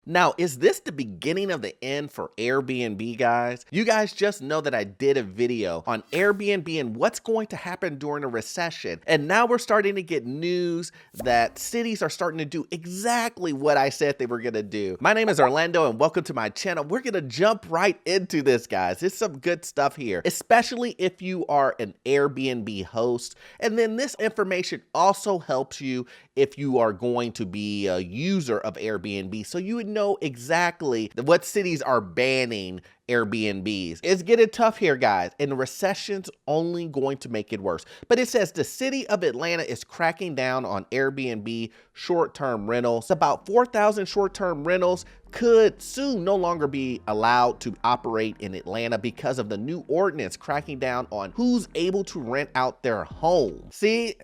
Now, is this the beginning of the end for Airbnb, guys? You guys just know that I did a video on Airbnb and what's going to happen during a recession. And now we're starting to get news that cities are starting to do exactly what I said they were gonna do. My name is Orlando and welcome to my channel. We're gonna jump right into this, guys. There's some good stuff here, especially if you are an Airbnb host. And then this information also helps you if you are going to be a user of Airbnb, so you would know exactly what cities are banning Airbnbs. It's getting tough here, guys, and the recession's only going to make it worse. But it says the city of Atlanta is cracking down on Airbnb short-term rentals. About 4,000 short-term rentals could soon no longer be allowed to operate in Atlanta because of the new ordinance cracking down on who's able to rent out their home. See,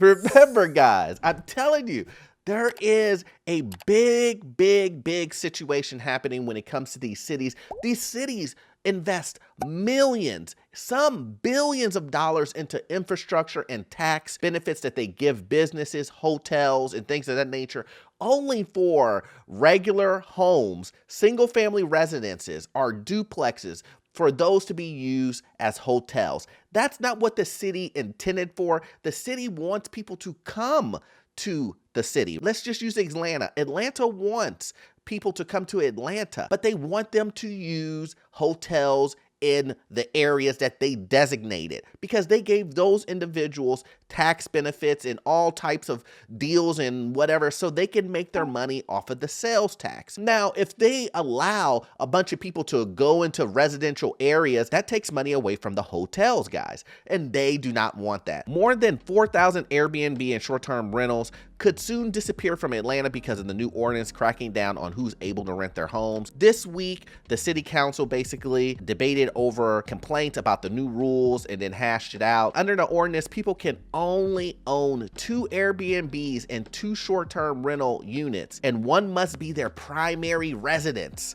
remember, guys, I'm telling you, there is a big situation happening when it comes to these cities. These cities invest millions, some billions of dollars into infrastructure and tax benefits that they give businesses, hotels, and things of that nature, only for regular homes, single-family residences, or duplexes, for those to be used as hotels. That's not what the city intended for. The city wants people to come to the city. Let's just use Atlanta. Atlanta wants people to come to Atlanta, but they want them to use hotels in the areas that they designated because they gave those individuals tax benefits and all types of deals and whatever so they can make their money off of the sales tax. Now, if they allow a bunch of people to go into residential areas, that takes money away from the hotels, guys, and they do not want that. More than 4,000 Airbnb and short-term rentals could soon disappear from Atlanta because of the new ordinance cracking down on who's able to rent their homes. This week, the city council basically debated over complaints about the new rules and then hashed it out. Under the ordinance, people can only own 2 Airbnbs and 2 short-term rental units, and one must be their primary residence.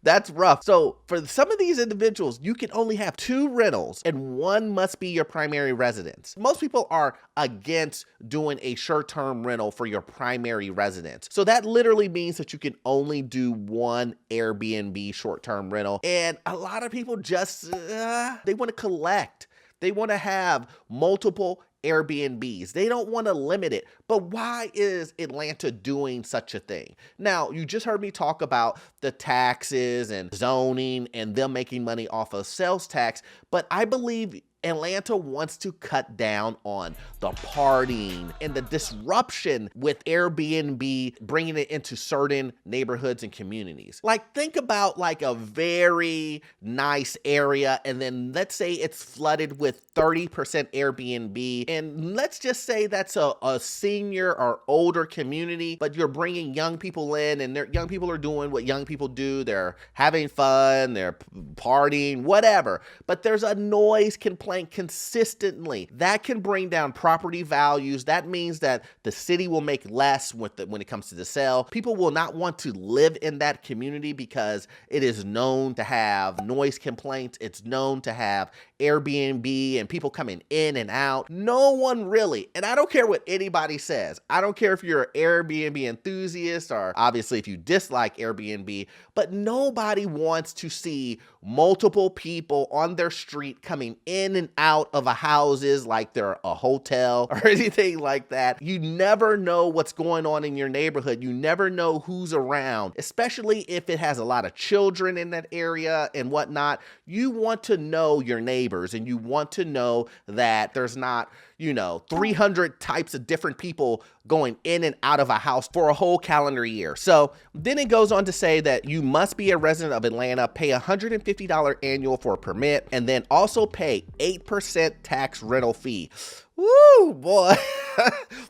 That's rough. So for some of these individuals, you can only have 2 rentals and one must be your primary residence. Most people are against doing a short-term rental for your primary residence. So that literally means that you can only do 1 Airbnb short-term rental. And a lot of people just, they want to collect. They want to have multiple Airbnbs. They don't want to limit it. But why is Atlanta doing such a thing? Now, you just heard me talk about the taxes and zoning and them making money off of sales tax, but I believe Atlanta wants to cut down on the partying and the disruption with Airbnb bringing it into certain neighborhoods and communities. Like, think about like a very nice area and then let's say it's flooded with 30% Airbnb, and let's just say that's a senior or older community, but you're bringing young people in and young people are doing what young people do. They're having fun, they're partying, whatever, but there's a noise complaint consistently. That can bring down property values. That means that the city will make less when it comes to the sale. People will not want to live in that community because it is known to have noise complaints. It's known to have Airbnb and people coming in and out. No one really, and I don't care what anybody says. I don't care if you're an Airbnb enthusiast or obviously if you dislike Airbnb, but nobody wants to see multiple people on their street coming in and out of a houses like they're a hotel or anything like that. You never know what's going on in your neighborhood. You never know who's around, especially if it has a lot of children in that area and whatnot. You want to know your neighbors and you want to know that there's not, 300 types of different people going in and out of a house for a whole calendar year. So then it goes on to say that you must be a resident of Atlanta, pay $150 annual for a permit, and then also pay 8% tax rental fee. Woo, boy.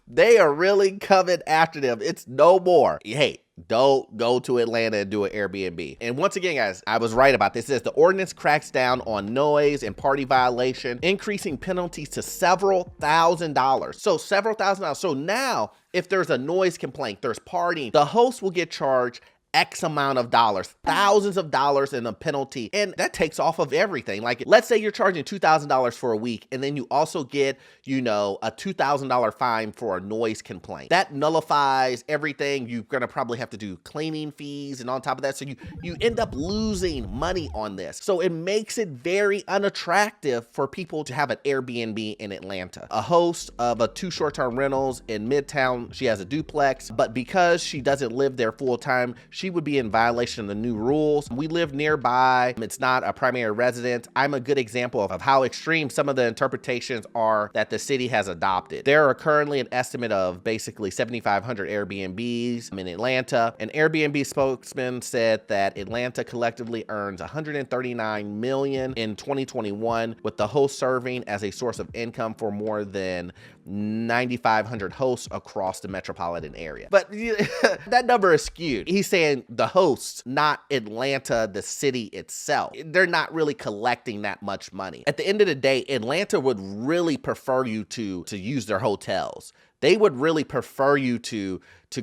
They are really coming after them. It's no more. Hey, don't go to Atlanta and do an Airbnb. And once again, guys, I was right about this. It says the ordinance cracks down on noise and party violation, increasing penalties to several $1,000s. So several $1,000s. So now if there's a noise complaint, there's partying, the host will get charged X amount of dollars, thousands of dollars in a penalty. And that takes off of everything. Like, let's say you're charging $2,000 for a week, and then you also get, a $2,000 fine for a noise complaint. That nullifies everything. You're gonna probably have to do cleaning fees and on top of that. So you end up losing money on this. So it makes it very unattractive for people to have an Airbnb in Atlanta. A host of 2 short-term rentals in Midtown, she has a duplex, but because she doesn't live there full time, she would be in violation of the new rules. We live nearby. It's not a primary residence. I'm a good example of how extreme some of the interpretations are that the city has adopted. There are currently an estimate of basically 7,500 Airbnbs in Atlanta. An Airbnb spokesman said that Atlanta collectively earns $139 million in 2021, with the host serving as a source of income for more than 9,500 hosts across the metropolitan area. But that number is skewed. He's saying the hosts, not Atlanta, the city itself. They're not really collecting that much money. At the end of the day, Atlanta would really prefer you to use their hotels. They would really prefer you to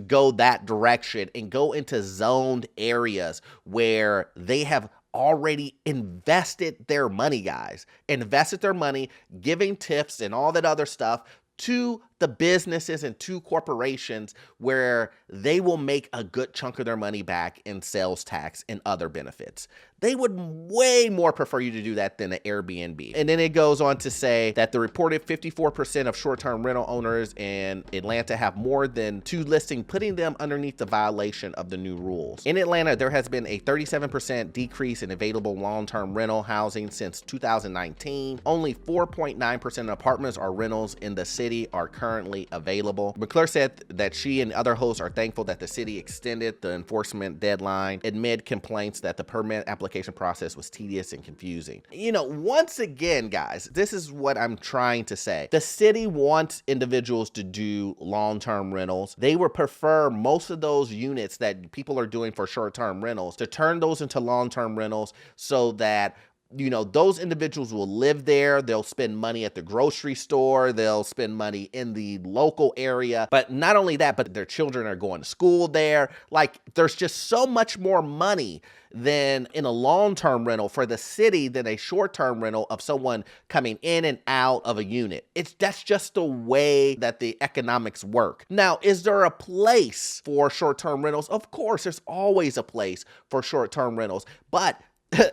go that direction and go into zoned areas where they have already invested their money, guys. Invested their money, giving tips and all that other stuff to the businesses and to corporations where they will make a good chunk of their money back in sales tax and other benefits. They would way more prefer you to do that than an Airbnb. And then it goes on to say that the reported 54% of short-term rental owners in Atlanta have more than 2 listings, putting them underneath the violation of the new rules. In Atlanta, there has been a 37% decrease in available long-term rental housing since 2019. Only 4.9% of apartments or rentals in the city are currently available. McClure said that she and other hosts are thankful that the city extended the enforcement deadline amid complaints that the permit application process was tedious and confusing. Once again, guys, this is what I'm trying to say. The city wants individuals to do long-term rentals. They would prefer most of those units that people are doing for short-term rentals to turn those into long-term rentals so that those individuals will live there. They'll spend money at the grocery store. They'll spend money in the local area. But not only that, but their children are going to school there. Like, there's just so much more money than in a long-term rental for the city than a short-term rental of someone coming in and out of a unit. That's just the way that the economics work. Now, is there a place for short-term rentals? Of course, there's always a place for short-term rentals, but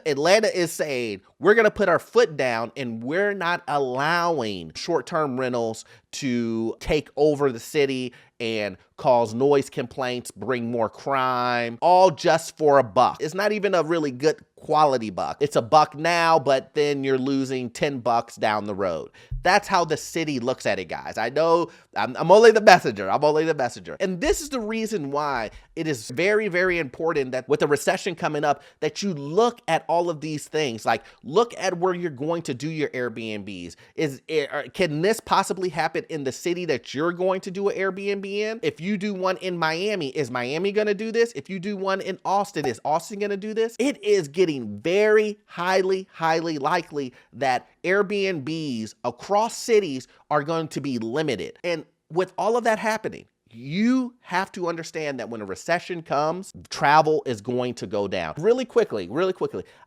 Atlanta is saying we're going to put our foot down and we're not allowing short-term rentals to take over the city and cause noise complaints, bring more crime, all just for a buck. It's not even a really good quality buck. It's a buck now, but then you're losing $10 down the road. That's how the city looks at it, guys. I know I'm only the messenger. I'm only the messenger. And this is the reason why it is very, very important that with the recession coming up, that you look at all of these things. Like, look at where you're going to do your Airbnbs. Can this possibly happen in the city that you're going to do an Airbnb in? If you do one in Miami, is Miami going to do this? If you do one in Austin, is Austin going to do this? It is getting very highly likely that Airbnbs across cities are going to be limited. And with all of that happening, you have to understand that when a recession comes, travel is going to go down. Really quickly,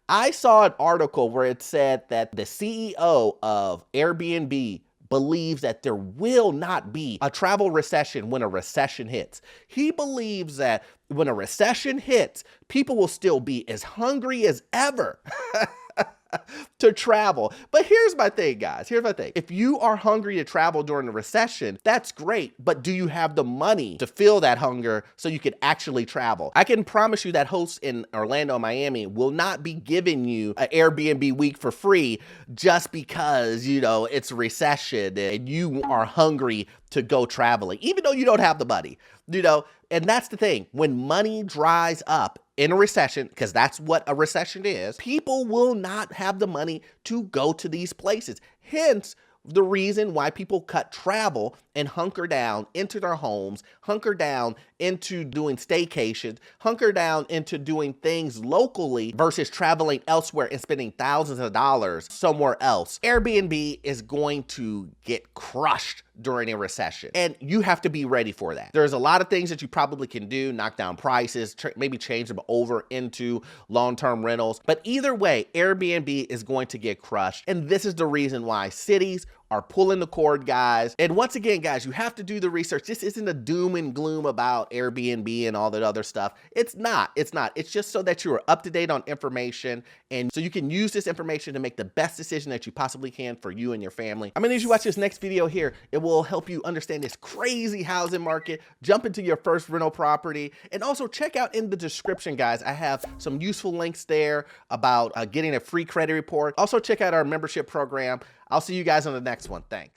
I saw an article where it said that the CEO of Airbnb believes that there will not be a travel recession when a recession hits. He believes that when a recession hits, people will still be as hungry as ever to travel. But here's my thing, guys. Here's my thing. If you are hungry to travel during a recession, that's great. But do you have the money to fill that hunger so you can actually travel? I can promise you that hosts in Orlando and Miami will not be giving you an Airbnb week for free just because, it's a recession and you are hungry to go traveling, even though you don't have the money, And that's the thing. When money dries up in a recession, because that's what a recession is, people will not have the money to go to these places. Hence, the reason why people cut travel and hunker down into their homes, hunker down into doing staycations, hunker down into doing things locally versus traveling elsewhere and spending thousands of dollars somewhere else. Airbnb is going to get crushed during a recession. And you have to be ready for that. There's a lot of things that you probably can do, knock down prices, maybe change them over into long-term rentals. But either way, Airbnb is going to get crushed. And this is the reason why cities are pulling the cord, guys. And once again, guys, you have to do the research. This isn't a doom and gloom about Airbnb and all that other stuff. It's not. It's just so that you are up to date on information, and so you can use this information to make the best decision that you possibly can for you and your family. I mean, as you watch this next video here, it will help you understand this crazy housing market, jump into your first rental property, and also check out in the description, guys. I have some useful links there about getting a free credit report. Also check out our membership program. I'll see you guys on the next one. Thanks.